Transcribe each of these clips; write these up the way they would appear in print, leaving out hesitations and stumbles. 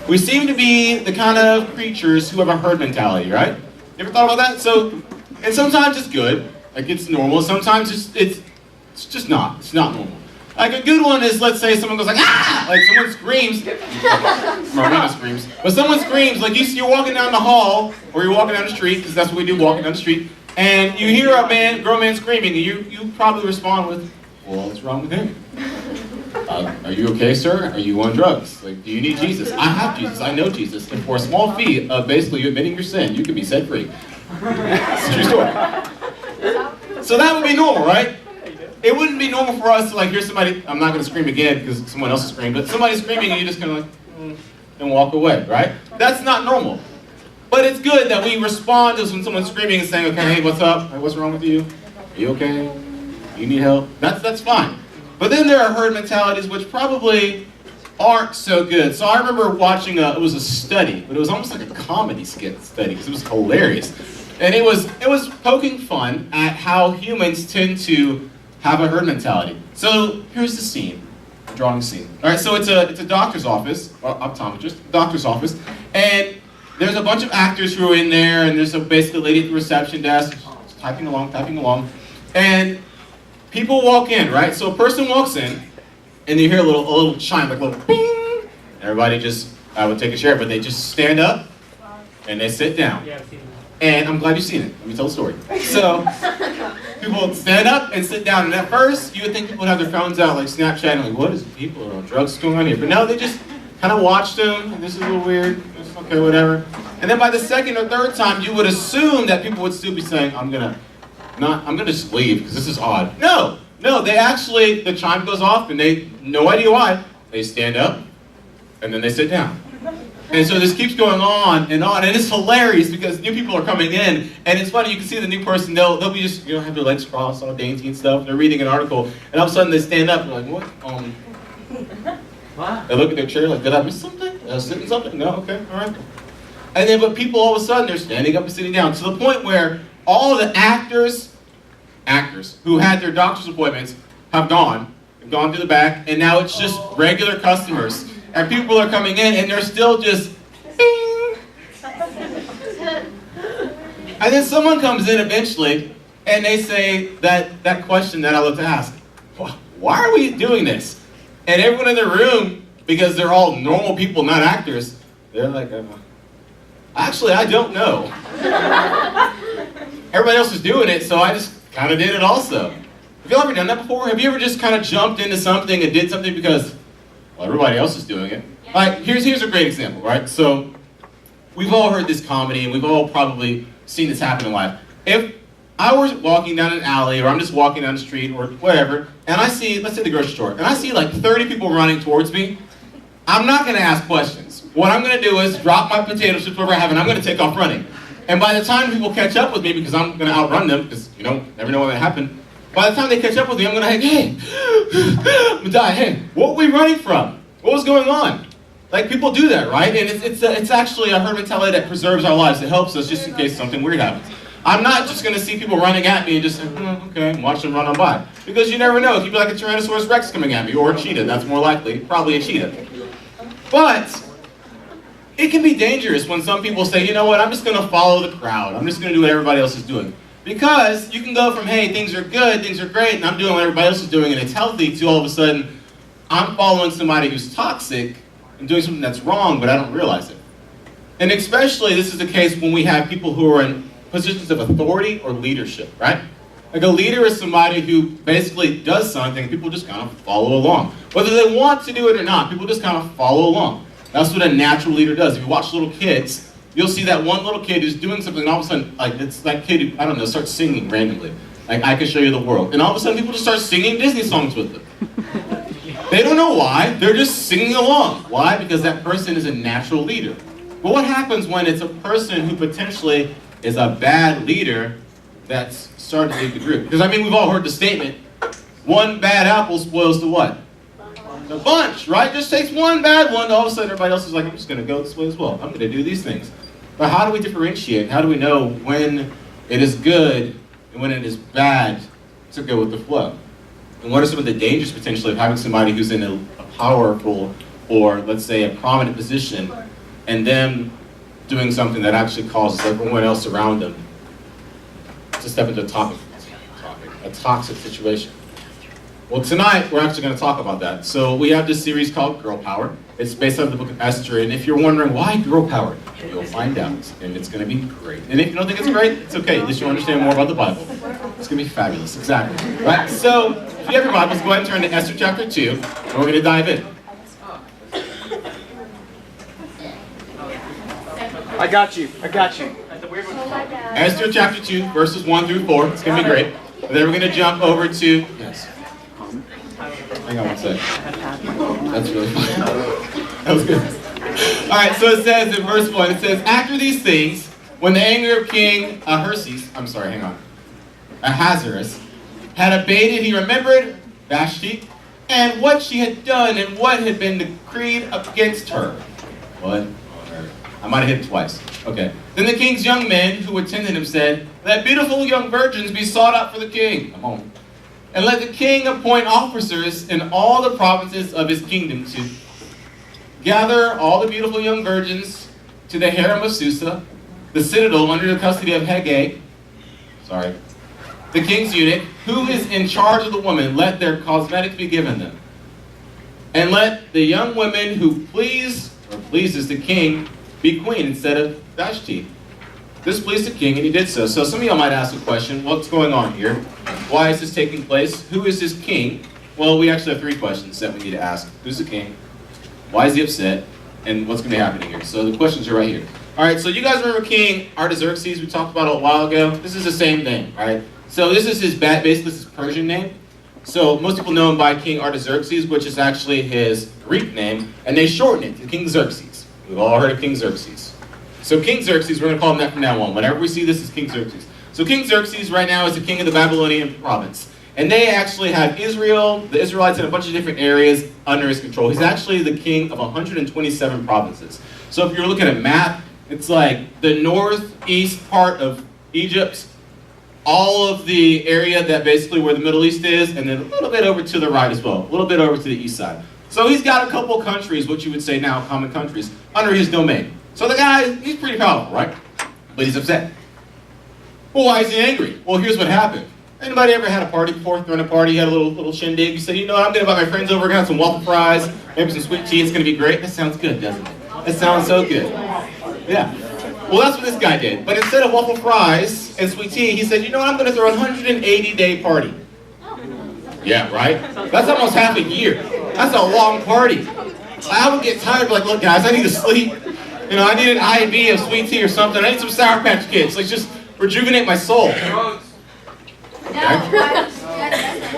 We seem to be the kind of creatures who have a herd mentality, right? You ever thought about that? So, and sometimes it's good, like it's normal. Sometimes it's just not. It's not normal. Like a good one is, let's say someone goes like, ah! Like someone screams. Marina screams. But someone screams, like you're walking down the hall, or you're walking down the street, because that's what we do, walking down the street, and you hear a grown man screaming, and you probably respond with, well, what's wrong with him? Are you okay, sir? Are you on drugs? Like, do you need Jesus? I have Jesus. I know Jesus. And for a small fee of basically you admitting your sin, you can be set free. It's a true story. So that would be normal, right? It wouldn't be normal for us to like hear somebody, I'm not going to scream again because someone else is screaming, but somebody's screaming and you just kind of like, and walk away, right? That's not normal. But it's good that we respond to when someone's screaming and saying, okay, hey, what's up? Hey, what's wrong with you? Are you okay? You need help? That's fine. But then there are herd mentalities which probably aren't so good. So I remember watching it was a study, but it was almost like a comedy skit study because it was hilarious. And it was poking fun at how humans tend to have a herd mentality. So here's the scene. I'm drawing a scene. All right, so it's a doctor's office, or optometrist, doctor's office, and there's a bunch of actors who are in there, and there's basically a lady at the reception desk typing along, and people walk in, right? So a person walks in, and you hear a little chime, like a little bing. Everybody just, I would take a chair, but they just stand up, and they sit down. Yeah, I've seen that. And I'm glad you've seen it. Let me tell the story. So, people stand up and sit down, and at first, you would think people would have their phones out, like Snapchatting, like, what is it? People are on drugs going on here? But no, they just kind of watched them, and this is a little weird, okay, whatever. And then by the second or third time, you would assume that people would still be saying, I'm gonna just leave, because this is odd. No, they actually, the chime goes off, and they, no idea why, they stand up, and then they sit down. And so this keeps going on, and it's hilarious because new people are coming in, and it's funny, you can see the new person, they'll be just, have their legs crossed, all dainty and stuff, they're reading an article, and all of a sudden they stand up, and they're like, what? They look at their chair like, did I miss something? Did I sit in something? No, okay, all right. And then, but people all of a sudden, they're standing up and sitting down, to the point where all the actors who had their doctor's appointments have gone through the back, and now it's just regular customers. And people are coming in, and they're still just, bing. And then someone comes in eventually, and they say that question that I love to ask, why are we doing this? And everyone in the room, because they're all normal people, not actors, they're like, actually, I don't know. Everybody else is doing it, so I just kind of did it also. Have you ever done that before? Have you ever just kind of jumped into something and did something because, well, everybody else is doing it? Like, here's a great example, right? So, we've all heard this comedy, and we've all probably seen this happen in life. If I was walking down an alley, or I'm just walking down the street, or whatever, and I see, let's say the grocery store, and I see like 30 people running towards me, I'm not going to ask questions. What I'm going to do is drop my potato chips, whatever I have, and I'm going to take off running. And by the time people catch up with me, because I'm going to outrun them, because you don't never know when that happened, by the time they catch up with me, I'm going to, hey, I'm going to die, hey, what were we running from? What was going on? Like, people do that, right? And it's actually a herd mentality that preserves our lives. It helps us just in case something weird happens. I'm not just going to see people running at me and just say, okay, and watch them run on by. Because you never know. It could be like a Tyrannosaurus Rex coming at me, or a cheetah. That's more likely. Probably a cheetah. But it can be dangerous when some people say, you know what, I'm just going to follow the crowd. I'm just going to do what everybody else is doing. Because you can go from, hey, things are good, things are great, and I'm doing what everybody else is doing, and it's healthy, to all of a sudden, I'm following somebody who's toxic and doing something that's wrong, but I don't realize it. And especially, this is the case when we have people who are in positions of authority or leadership, right? Like a leader is somebody who basically does something, and people just kind of follow along. Whether they want to do it or not, people just kind of follow along. That's what a natural leader does. If you watch little kids, you'll see that one little kid who's doing something, and all of a sudden, like, it's that kid who, I don't know, starts singing randomly. Like, I can show you the world. And all of a sudden, people just start singing Disney songs with them. They don't know why, they're just singing along. Why? Because that person is a natural leader. But what happens when it's a person who potentially is a bad leader that's starting to lead the group? Because, I mean, we've all heard the statement, one bad apple spoils the what? The bunch, right? Just takes one bad one, all of a sudden everybody else is like, I'm just going to go this way as well. I'm going to do these things. But how do we differentiate? How do we know when it is good and when it is bad to go with the flow? And what are some of the dangers potentially of having somebody who's in a powerful or, let's say, a prominent position and them doing something that actually causes everyone else around them to step into a toxic situation. Well, tonight we're actually going to talk about that. So we have this series called Girl Power. It's based on the book of Esther, and if you're wondering why girl power, you'll find out, and it's going to be great. And if you don't think it's great, it's okay. At least you understand more about the Bible. It's going to be fabulous. Exactly. Right. So if you have your Bibles, go ahead and turn to Esther chapter 2, and we're going to dive in. I got you. Esther chapter 2, verses 1 through 4. It's going to be great. And then we're going to jump over to... Yes. Hang on one sec. That's really funny. That was good. Alright, so it says in verse 1, it says, after these things, when the anger of King Ahasuerus had abated, he remembered Vashti and what she had done and what had been decreed against her. What? I might have hit it twice. Okay. Then the king's young men who attended him said, let beautiful young virgins be sought out for the king. Come on. And let the king appoint officers in all the provinces of his kingdom to gather all the beautiful young virgins to the harem of Susa, the citadel under the custody of Haggai, the king's eunuch, who is in charge of the women. Let their cosmetics be given them. And let the young women who pleases the king be queen instead of Vashti. This pleased the king, and he did so. So some of y'all might ask the question, what's going on here? Why is this taking place? Who is this king? Well, we actually have 3 questions that we need to ask. Who's the king? Why is he upset? And what's going to be happening here? So the questions are right here. All right, so you guys remember King Artaxerxes we talked about a while ago? This is the same thing, all right? So this is basically his Persian name. So most people know him by King Artaxerxes, which is actually his Greek name, and they shorten it to King Xerxes. We've all heard of King Xerxes. So King Xerxes, we're going to call him that from now on. Whenever we see this, is King Xerxes. So King Xerxes right now is the king of the Babylonian province. And they actually have Israel, the Israelites in a bunch of different areas under his control. He's actually the king of 127 provinces. So if you're looking at a map, it's like the northeast part of Egypt, all of the area that basically where the Middle East is, and then a little bit over to the right as well, a little bit over to the east side. So he's got a couple countries, what you would say now common countries, under his domain. So the guy, he's pretty powerful, right? But he's upset. Well, why is he angry? Well, here's what happened. Anybody ever had a party before? Throwing a party, you had a little shindig. You said, you know what, I'm going to invite my friends over, we're going to have some waffle fries, maybe some sweet tea, it's going to be great. That sounds good, doesn't it? That sounds so good. Yeah. Well, that's what this guy did. But instead of waffle fries and sweet tea, he said, you know what, I'm going to throw a 180-day party. Yeah, right? That's almost half a year. That's a long party. I would get tired, like, look, guys, I need to sleep. You know, I need an IV of sweet tea or something. I need some Sour Patch Kids. Like, just rejuvenate my soul. Okay.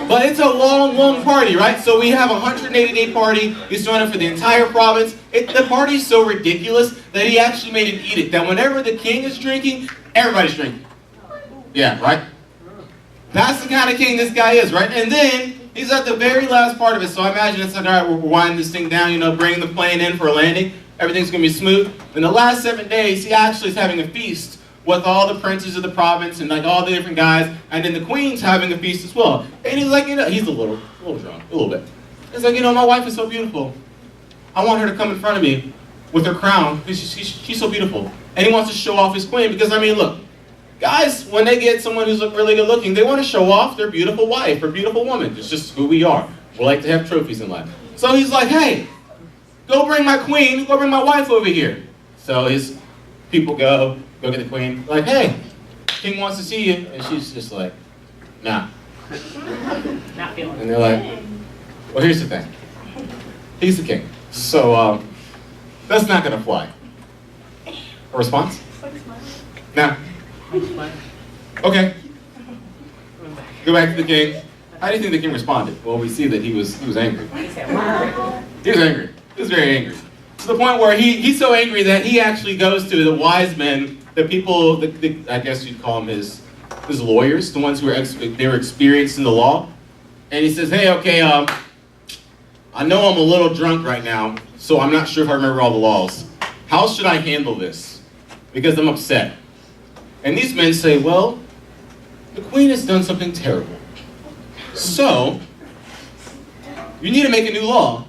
But it's a long, long party, right? So we have a 180-day party. He's doing it for the entire province. The party's so ridiculous that he actually made an edict that whenever the king is drinking, everybody's drinking. Yeah, right? That's the kind of king this guy is, right? And then he's at the very last part of it. So I imagine it's like, all right, we're winding this thing down, you know, bringing the plane in for a landing. Everything's going to be smooth. In the last 7 days, he actually is having a feast with all the princes of the province and like all the different guys, and then the queen's having a feast as well. And he's like, you know, he's a little drunk, a little bit. He's like, you know, my wife is so beautiful. I want her to come in front of me with her crown because she's so beautiful. And he wants to show off his queen because, I mean, look, guys, when they get someone who's really good looking, they want to show off their beautiful wife or beautiful woman. It's just who we are. We like to have trophies in life. So he's like, hey, go bring my queen, go bring my wife over here. So his people go get the queen, like, hey, king wants to see you. And she's just like, nah. Not feeling it. And they're like, well, here's the thing. He's the king. So that's not going to fly. A response? Nah. Okay. Go back to the king. How do you think the king responded? Well, we see that he was angry. He was angry. He was very angry. To the point where he's so angry that he actually goes to the wise men, the people, I guess you'd call them his lawyers, the ones who were experienced in the law. And he says, hey, okay, I know I'm a little drunk right now, so I'm not sure if I remember all the laws. How should I handle this? Because I'm upset. And these men say, well, the queen has done something terrible. So, you need to make a new law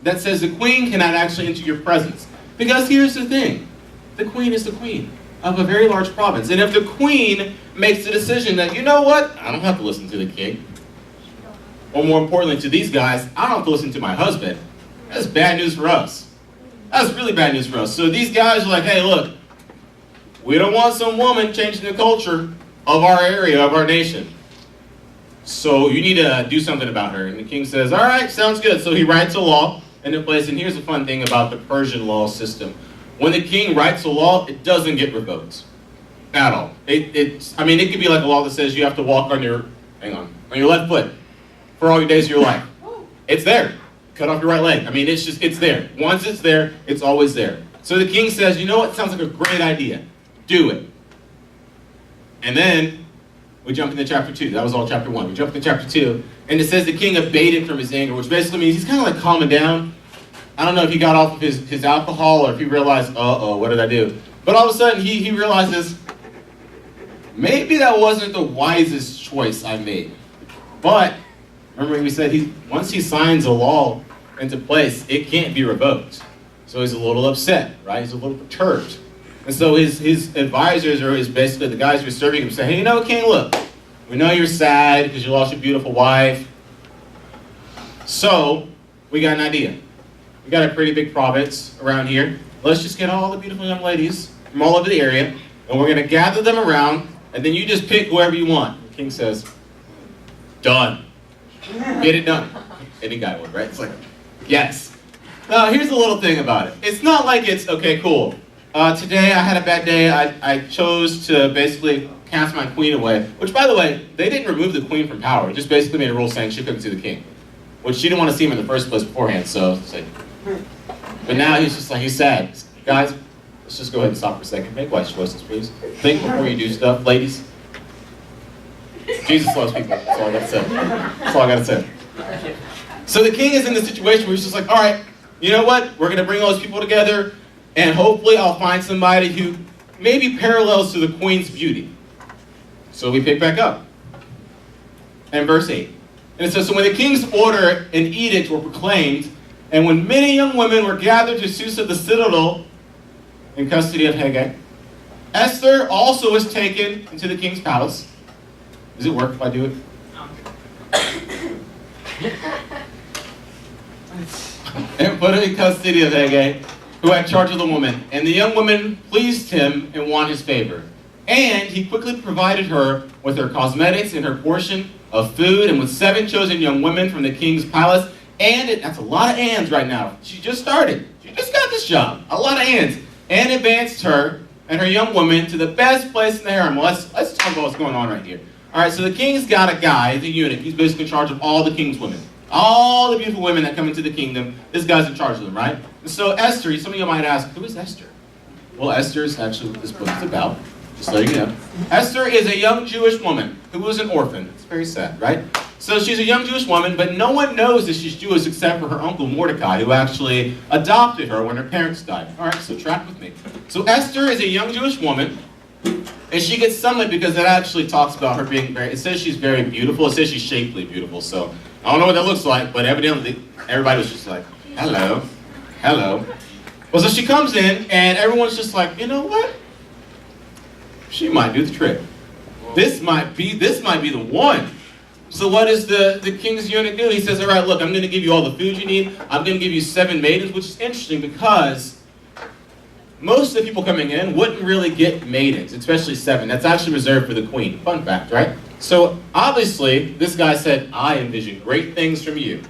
that says the queen cannot actually enter your presence. Because here's the thing. The queen is the queen of a very large province. And if the queen makes the decision that, you know what, I don't have to listen to the king. Or more importantly to these guys, I don't have to listen to my husband. That's bad news for us. That's really bad news for us. So these guys are like, hey, look, we don't want some woman changing the culture of our area, of our nation. So you need to do something about her. And the king says, all right, sounds good. So he writes a law into place. And here's the fun thing about the Persian law system. When the king writes a law, it doesn't get revoked at all. I mean, it could be like a law that says you have to walk on your left foot for all your days of your life. It's there. Cut off your right leg. I mean, it's there. Once it's there, it's always there. So the king says, you know what, sounds like a great idea. Do it. And then we jump into chapter 2. That was all chapter 1. We jump into chapter 2, and it says the king abated from his anger, which basically means he's kind of like calming down. I don't know if he got off of his alcohol or if he realized, uh-oh, what did I do? But all of a sudden, he realizes, maybe that wasn't the wisest choice I made. But, remember we said, once he signs a law into place, it can't be revoked. So he's a little upset, right? He's a little perturbed. And so his advisors, or basically the guys who are serving him, say, hey, you know, king, look, we know you're sad because you lost your beautiful wife. So, we got an idea. We got a pretty big province around here. Let's just get all the beautiful young ladies from all over the area, and we're going to gather them around, and then you just pick whoever you want. The king says, done. Get it done. Any guy would, right? It's like, yes. Now, here's a little thing about it. It's not like it's, okay, cool. Today I had a bad day. I chose to basically cast my queen away. Which, by the way, they didn't remove the queen from power. It just basically made a rule saying she couldn't see the king. Which she didn't want to see him in the first place beforehand, so it's like... But now he's just like, he's sad. Guys, let's just go ahead and stop for a second. Make wise choices, please. Think before you do stuff. Ladies, Jesus loves people. That's all I gotta say. That's all I gotta say. So the king is in this situation where he's just like, all right, you know what? We're gonna bring all those people together, and hopefully I'll find somebody who maybe parallels to the queen's beauty. So we pick back up. And verse 8. And it says, so when the king's order and edict were proclaimed, and when many young women were gathered to Susa the citadel in custody of Haggai, Esther also was taken into the king's palace. Does it work if I do it? And put her in custody of Haggai, who had charge of the woman. And the young woman pleased him and won his favor. And he quickly provided her with her cosmetics and her portion of food, and with 7 chosen young women from the king's palace. And that's a lot of ands right now. She just started. She just got this job. A lot of ands. And advanced her and her young women to the best place in the harem. Well, let's talk about what's going on right here. All right, so the king's got a guy, the eunuch. He's basically in charge of all the king's women. All the beautiful women that come into the kingdom, this guy's in charge of them, right? And so Esther, some of you might ask, who is Esther? Well, Esther is actually what this book is about. Just letting you know. Esther is a young Jewish woman who was an orphan. It's very sad, right? So she's a young Jewish woman, but no one knows that she's Jewish except for her uncle Mordecai, who actually adopted her when her parents died. All right, so track with me. So Esther is a young Jewish woman, and she gets summoned because it actually talks about her being it says she's very beautiful. It says she's shapely beautiful. So I don't know what that looks like, but evidently everybody was just like, hello, hello. Well, so she comes in, and everyone's just like, you know what? She might do the trick. This might be the one. So what does the king's eunuch do? He says, all right, look, I'm going to give you all the food you need. I'm going to give you 7 maidens, which is interesting because most of the people coming in wouldn't really get maidens, especially 7. That's actually reserved for the queen. Fun fact, right? So obviously, this guy said, I envision great things from you.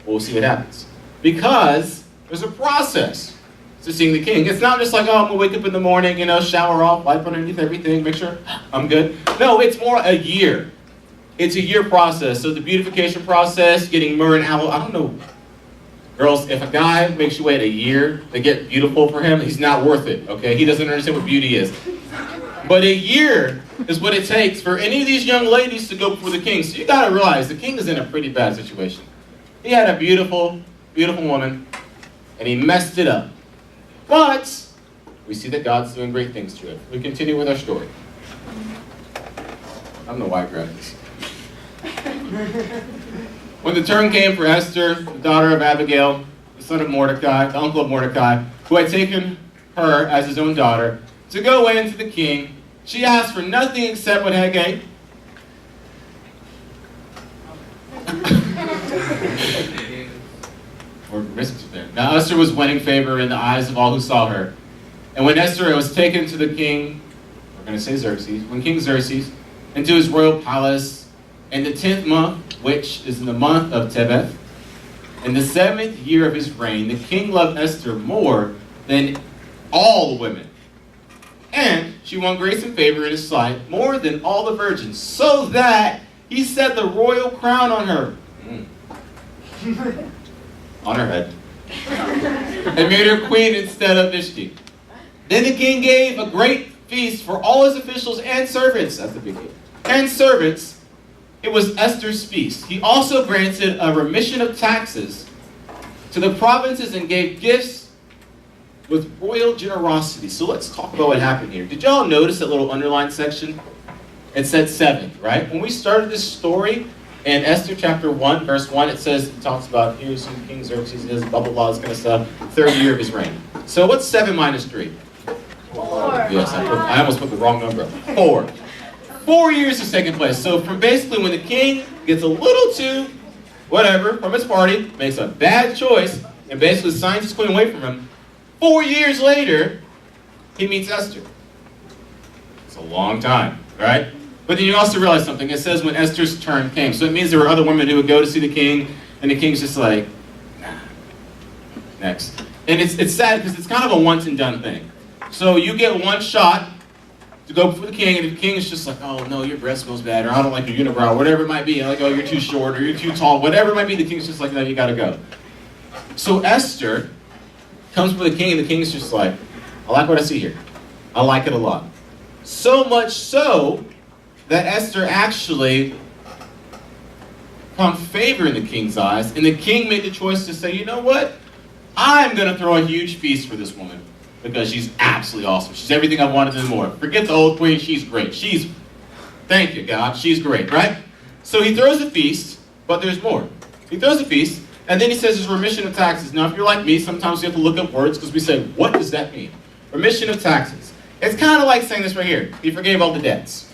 We'll see what happens. Because there's a process to seeing the king. It's not just like, oh, I'm going to wake up in the morning, shower off, wipe underneath everything, make sure I'm good. No, it's more a year. It's a year process. So the beautification process, getting myrrh and aloe, I don't know. Girls, if a guy makes you wait a year to get beautiful for him, he's not worth it, okay? He doesn't understand what beauty is. But a year is what it takes for any of these young ladies to go before the king. So you got to realize the king is in a pretty bad situation. He had a beautiful, beautiful woman, and he messed it up. But we see that God's doing great things to it. We continue with our story. I don't know why I grabbed this. When the turn came for Esther, the daughter of Abigail, the son of Mordecai, the uncle of Mordecai, who had taken her as his own daughter, to go in to the king. She asked for nothing except what Haggai. Or risks there. Now Esther was winning favor in the eyes of all who saw her. And when Esther was taken to the king, we're going to say Xerxes, when King Xerxes, into his royal palace, in the 10th month, which is in the month of Tebeth, in the 7th year of his reign, the king loved Esther more than all the women. And she won grace and favor in his sight more than all the virgins, so that he set the royal crown on her. On her head. And made her queen instead of Vashti. Then the king gave a great feast for all his officials and servants. That's the big deal. And servants. It was Esther's feast. He also granted a remission of taxes to the provinces and gave gifts with royal generosity. So let's talk about what happened here. Did y'all notice that little underlined section? It said 7th, right? When we started this story in Esther chapter 1, verse 1, it says, it talks about, here's who King Xerxes is, blah, blah, blah, this kind of stuff, 3rd year of his reign. So what's 7 minus 3? 4. Yes, I almost put the wrong number. 4. 4 years has taken place. So from basically when the king gets a little too, whatever, from his party, makes a bad choice, and basically signs his queen away from him, 4 years later, he meets Esther. It's a long time, right? But then you also realize something. It says when Esther's turn came. So it means there were other women who would go to see the king, and the king's just like, nah. Next. And it's sad because it's kind of a once and done thing. So you get one shot to go before the king, and the king is just like, oh no, your breast smells bad, or I don't like your unibrow, whatever it might be. Like, oh, you're too short, or you're too tall, whatever it might be, the king's just like, no, you gotta go. So Esther comes before the king, and the king's just like, I like what I see here. I like it a lot. So much so that Esther actually found favor in the king's eyes, and the king made the choice to say, you know what? I'm going to throw a huge feast for this woman because she's absolutely awesome. She's everything I wanted and more. Forget the old queen, she's great. Thank you, God, she's great, right? So he throws a feast, but there's more. He throws a feast, and then he says there's remission of taxes. Now, if you're like me, sometimes you have to look up words because we say, what does that mean? Remission of taxes. It's kind of like saying this right here. He forgave all the debts.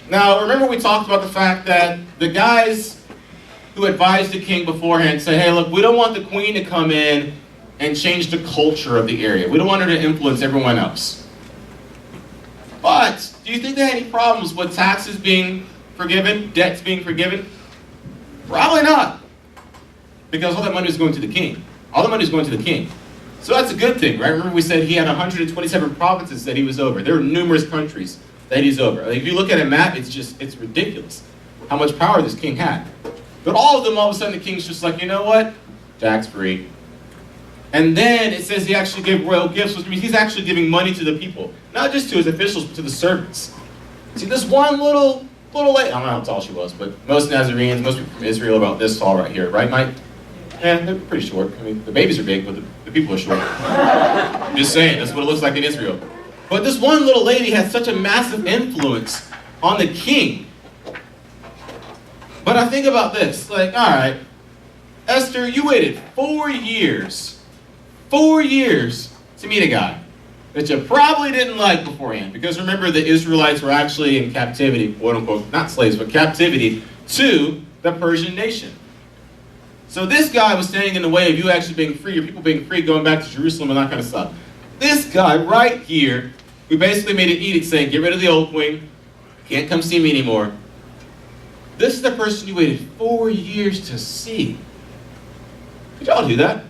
Now, remember we talked about the fact that the guys who advised the king beforehand said, hey, look, we don't want the queen to come in and change the culture of the area. We don't want her to influence everyone else. But, do you think they had any problems with taxes being forgiven, debts being forgiven? Probably not. Because all that money was going to the king. All the money was going to the king. So that's a good thing, right? Remember we said he had 127 provinces that he was over. There were numerous countries that he's over. Like, if you look at a map, it's ridiculous how much power this king had. But all of them, all of a sudden, the king's just like, you know what? Tax-free. And then it says he actually gave royal gifts, which means he's actually giving money to the people. Not just to his officials, but to the servants. See, this one little lady, I don't know how tall she was, but most Nazarenes, most people from Israel are about this tall right here, right, Mike? Yeah, they're pretty short. I mean, the babies are big, but the people are short. I'm just saying, that's what it looks like in Israel. But this one little lady had such a massive influence on the king. But I think about this, like, all right, Esther, you waited 4 years to meet a guy that you probably didn't like beforehand. Because remember, the Israelites were actually in captivity, quote unquote, not slaves, but captivity to the Persian nation. So this guy was standing in the way of you actually being free, your people being free, going back to Jerusalem and that kind of stuff. This guy right here, who basically made an edict saying, get rid of the old queen, can't come see me anymore. This is the person you waited 4 years to see. Could y'all do that?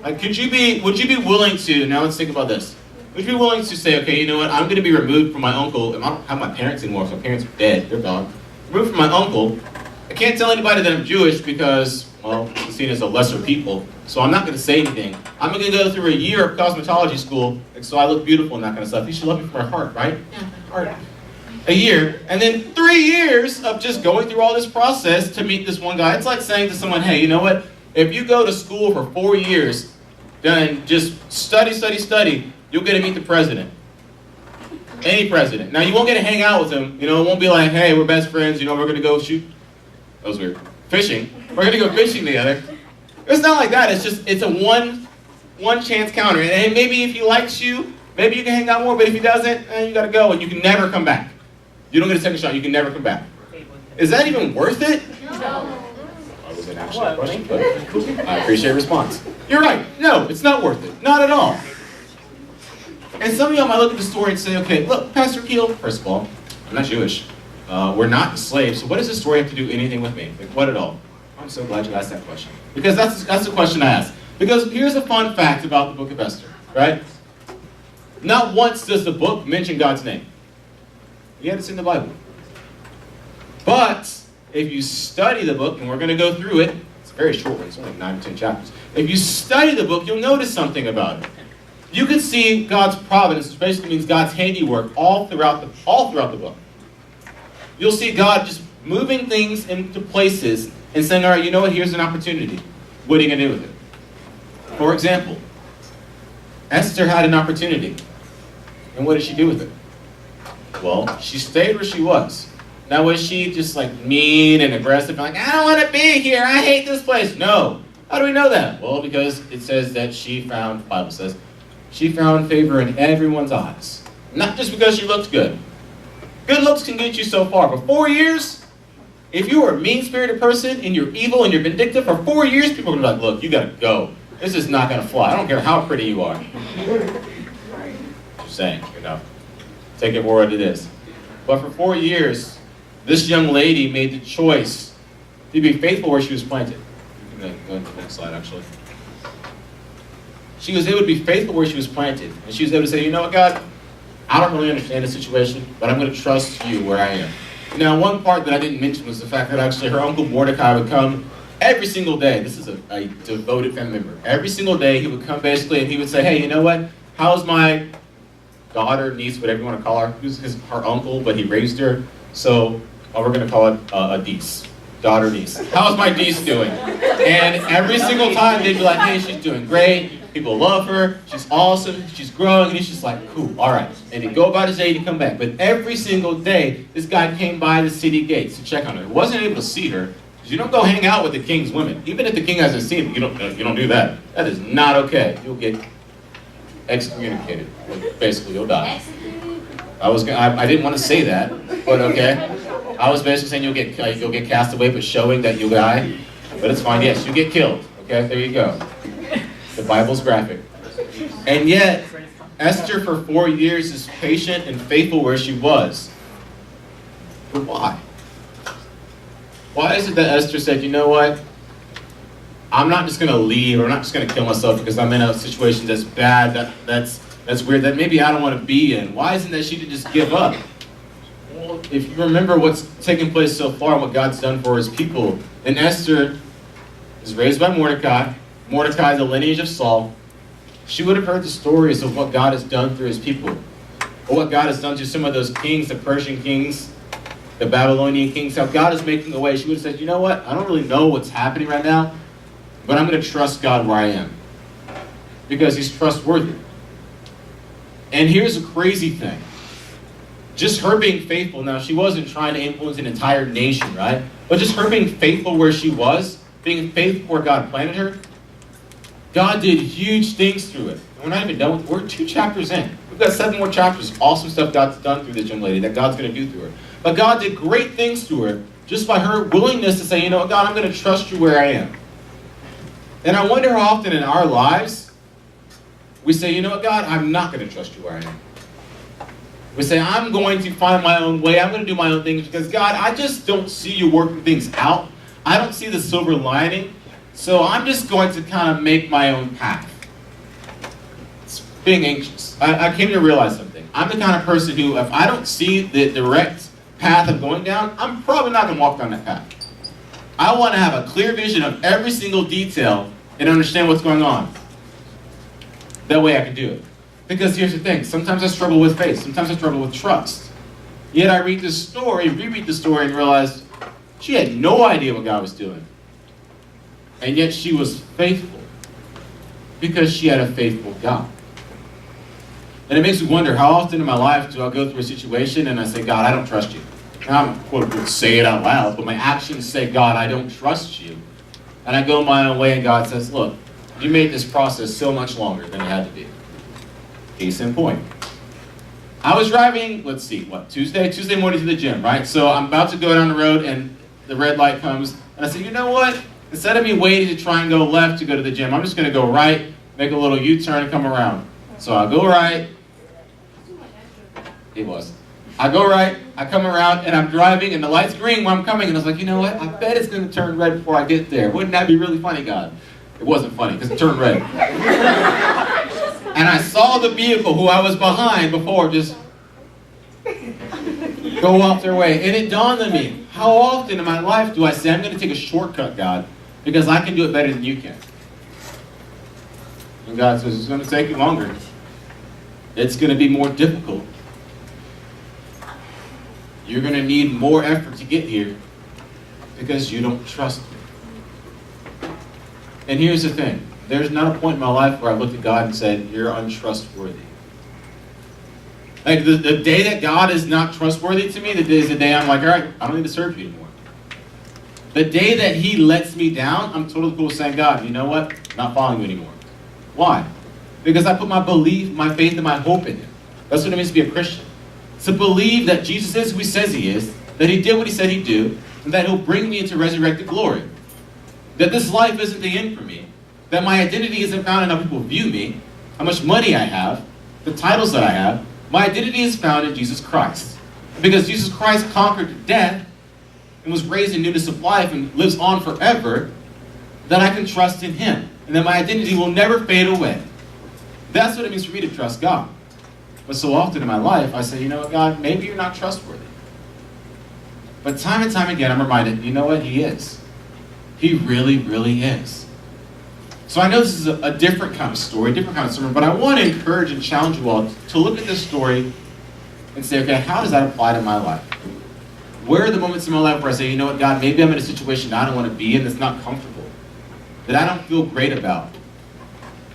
Like, would you be willing to, now let's think about this. Would you be willing to say, okay, you know what, I'm going to be removed from my uncle, and I don't have my parents anymore, so my parents are dead, they're gone. Removed from my uncle. I can't tell anybody that I'm Jewish because, well, I'm seen as a lesser people, so I'm not going to say anything. I'm going to go through a year of cosmetology school, so I look beautiful and that kind of stuff. You should love me from my heart, right? Yeah, heart. A year, and then 3 years of just going through all this process to meet this one guy. It's like saying to someone, hey, you know what? If you go to school for 4 years, then just study, you'll get to meet the president. Any president. Now, you won't get to hang out with him. You know, it won't be like, hey, we're best friends. You know, we're going to go shoot. That was weird. Fishing. We're going to go fishing together. It's not like that. It's a one chance counter. And maybe if he likes you, maybe you can hang out more, but if he doesn't, you gotta go and you can never come back. You don't get a second shot, you can never come back. Is that even worth it? No. That was an actual question, but I appreciate your response. You're right. No, it's not worth it. Not at all. And some of y'all might look at the story and say, okay, look, Pastor Akil, first of all, I'm not Jewish. We're not slaves, so what does this story have to do anything with me? Like, what at all? I'm so glad you asked that question. Because that's the question I asked. Because here's a fun fact about the book of Esther, right? Not once does the book mention God's name. Yet it's in the Bible. But if you study the book, and we're going to go through it, it's a very short one, it's only 9 or 10 chapters. If you study the book, you'll notice something about it. You can see God's providence, which basically means God's handiwork, all throughout the book. You'll see God just moving things into places and saying, all right, you know what, here's an opportunity. What are you going to do with it? For example, Esther had an opportunity. And what did she do with it? Well, she stayed where she was. Now, was she just like mean and aggressive, like, I don't want to be here, I hate this place? No. How do we know that? Well, because it says that the Bible says, she found favor in everyone's eyes. Not just because she looked good. Good looks can get you so far. For 4 years, if you were a mean-spirited person and you're evil and you're vindictive, for 4 years, people are going to be like, look, you got to go. This is not going to fly. I don't care how pretty you are. Just saying, take it for what it is. But for 4 years, this young lady made the choice to be faithful where she was planted. You can go to the next slide, actually. She was able to be faithful where she was planted. And she was able to say, you know what, God, I don't really understand the situation, but I'm going to trust you where I am. Now, one part that I didn't mention was the fact that actually her uncle Mordecai would come every single day. This is a devoted family member. Every single day he would come basically and he would say, hey, you know what? How's my daughter, niece, whatever you want to call her? Who's her uncle, but he raised her. So we're going to call it a niece. Daughter, niece. How's my niece doing? And every single time they'd be like, hey, she's doing great. People love her. She's awesome. She's growing. And he's just like, cool, all right. And he'd go about his day and he'd come back. But every single day, this guy came by the city gates to check on her. He wasn't able to see her. You don't go hang out with the king's women. Even if the king hasn't seen them, you don't do that. That is not okay. You'll get excommunicated. Basically, you'll die. I didn't want to say that, but okay. I was basically saying you'll get cast away, but showing that you'll die. But it's fine. Yes, you get killed. Okay, there you go. The Bible's graphic. And yet, Esther for 4 years is patient and faithful where she was. But why? Why is it that Esther said, you know what? I'm not just going to leave, or I'm not just going to kill myself because I'm in a situation that's bad, that's weird, that maybe I don't want to be in. Why isn't that she didn't just give up? Well, if you remember what's taken place so far and what God's done for his people, then Esther is raised by Mordecai. Mordecai is the lineage of Saul. She would have heard the stories of what God has done through his people, or what God has done to some of those kings, the Persian kings, the Babylonian kings, how God is making a way. She would have said, you know what? I don't really know what's happening right now, but I'm going to trust God where I am because he's trustworthy. And here's a crazy thing. Just her being faithful. Now, she wasn't trying to influence an entire nation, right? But just her being faithful where she was, being faithful where God planted her, God did huge things through it. And we're not even done with it. We're 2 chapters in. We've got 7 more chapters. Awesome stuff God's done through this young lady that God's going to do through her. But God did great things through her just by her willingness to say, you know what, God, I'm going to trust you where I am. And I wonder how often in our lives we say, you know what, God, I'm not going to trust you where I am. We say, I'm going to find my own way. I'm going to do my own things because, God, I just don't see you working things out. I don't see the silver lining. So I'm just going to kind of make my own path. It's being anxious. I came to realize something. I'm the kind of person who, if I don't see the direct path I'm going down, I'm probably not going to walk down that path. I want to have a clear vision of every single detail and understand what's going on. That way I can do it. Because here's the thing. Sometimes I struggle with faith. Sometimes I struggle with trust. Yet I read this story, reread the story, and realize she had no idea what God was doing. And yet she was faithful because she had a faithful God. And it makes me wonder, how often in my life do I go through a situation and I say, God, I don't trust you. And I don't quote unquote say it out loud, but my actions say, God, I don't trust you. And I go my own way, and God says, look, you made this process so much longer than it had to be. Case in point. I was driving, let's see, Tuesday morning to the gym, right? So I'm about to go down the road, and the red light comes, and I said, you know what? Instead of me waiting to try and go left to go to the gym, I'm just going to go right, make a little U-turn, and come around. So I go right. I go right, I come around, and I'm driving, and the light's green when I'm coming, and I was like, you know what? I bet it's going to turn red before I get there. Wouldn't that be really funny, God? It wasn't funny, because it turned red. And I saw the vehicle who I was behind before just go off their way. And it dawned on me, how often in my life do I say, I'm going to take a shortcut, God, because I can do it better than you can? And God says, it's going to take you longer. It's going to be more difficult. You're going to need more effort to get here because you don't trust me. And here's the thing. There's not a point in my life where I looked at God and said, you're untrustworthy. Like the day that God is not trustworthy to me, is the day I'm like, all right, I don't need to serve you anymore. The day that he lets me down, I'm totally cool with saying, God, you know what? I'm not following you anymore. Why? Because I put my belief, my faith, and my hope in him. That's what it means to be a Christian. To believe that Jesus is who he says he is, that he did what he said he'd do, and that he'll bring me into resurrected glory. That this life isn't the end for me. That my identity isn't found in how people view me, how much money I have, the titles that I have. My identity is found in Jesus Christ. Because Jesus Christ conquered death and was raised in newness of life and lives on forever, that I can trust in him. And that my identity will never fade away. That's what it means for me to trust God. But so often in my life, I say, you know what, God, maybe you're not trustworthy. But time and time again, I'm reminded, you know what, he is. He really, really is. So I know this is a different kind of story, different kind of sermon, but I want to encourage and challenge you all to look at this story and say, okay, how does that apply to my life? Where are the moments in my life where I say, you know what, God, maybe I'm in a situation that I don't want to be in, that's not comfortable, that I don't feel great about.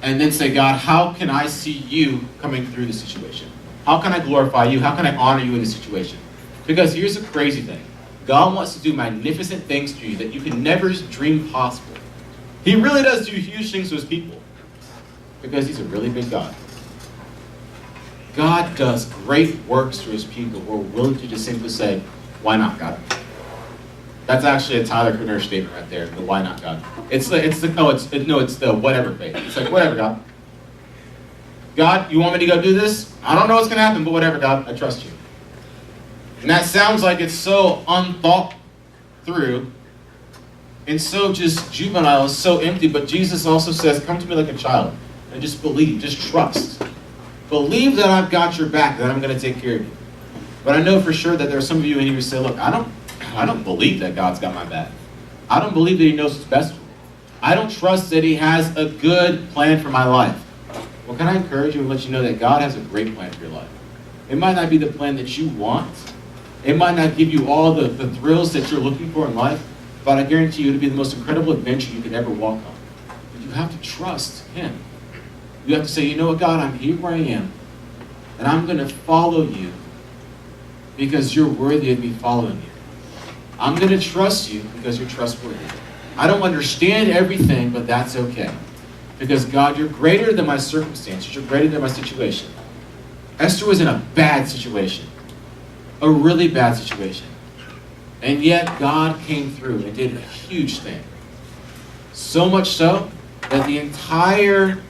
And then say, God, how can I see you coming through the situation? How can I glorify you? How can I honor you in this situation? Because here's the crazy thing. God wants to do magnificent things to you that you can never dream possible. He really does do huge things to his people because he's a really big God. God does great works to his people who are willing to just simply say, why not, God? That's actually a Tyler Kuner statement right there, the why not, God. It's the whatever faith. It's like, whatever, God. God, you want me to go do this? I don't know what's going to happen, but whatever, God, I trust you. And that sounds like it's so unthought through and so just juvenile, so empty, but Jesus also says, come to me like a child and just believe, just trust. Believe that I've got your back, that I'm going to take care of you. But I know for sure that there are some of you in here who say, look, I don't believe that God's got my back. I don't believe that he knows what's best for me. I don't trust that he has a good plan for my life. Well, can I encourage you and let you know that God has a great plan for your life? It might not be the plan that you want. It might not give you all the thrills that you're looking for in life, but I guarantee you it'll be the most incredible adventure you could ever walk on. But you have to trust him. You have to say, you know what, God, I'm here where I am, and I'm going to follow you because you're worthy of me following you. I'm going to trust you because you're trustworthy. I don't understand everything, but that's okay. Because God, you're greater than my circumstances. You're greater than my situation. Esther was in a bad situation. A really bad situation. And yet God came through and did a huge thing. So much so that the entire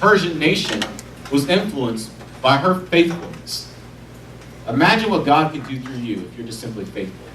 Persian nation was influenced by her faithfulness. Imagine what God can do through you if you're just simply faithful.